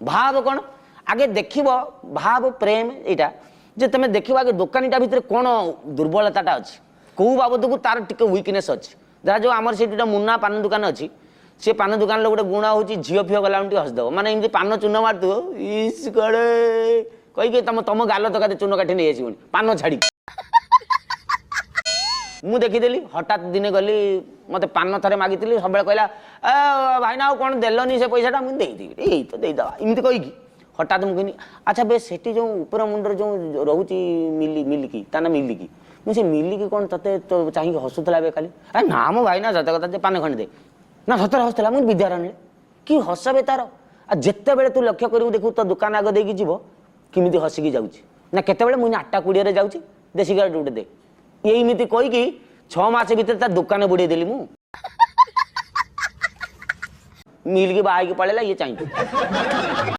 भाव कौन आगे देख भाव प्रेम यहाँ जे तुम देख आगे दुकानीटा भितर कौन दुर्बलता अच्छी कौ बाबद को तार टिके वीकनेस अच्छी जहाँ जो आम से मुन्ना पान दुकान अच्छी सी पान दुकान गोटे गुण हूँ झील फीह गला हसदेव माने एमती पान चून मारथो इस कड़े कहीकि तुम तुम गाल तक चून काठी नहीं आसबनी पान छाड़ी मु देखीदेली हठात दिने गली मत पान थे मागी सब कहला भाईना आउ कौन देलनी से पैसाटा मुझे यही तो देदेवा इमती कहीकि हठात मुझे कहनी अच्छा बेस से जो ऊपर मुंडर जो रोचे मिलिकी ता ना मिलिकी मुझे मिलिकी कौन ते तो चाहिए हसुला बे खाली अरे ना मो भाईना सत कथा पान खंडे दे ना सतरे हसुला मुझे विद्यारण्य कि हसबे तार जिते बड़े तू लक्ष्य करू देखू तो दुकान आग देकी जीव किमिति हसिकी जाऊँगी ना केतबेले मुझे 8टा 20 जाऊँगी देसी गाड़ी गोटे दे यहीमिति कहीकि 6 मास भीतर दुकान बुड़े देली मु मिल की बाहर पड़ेगा ये चाहिए।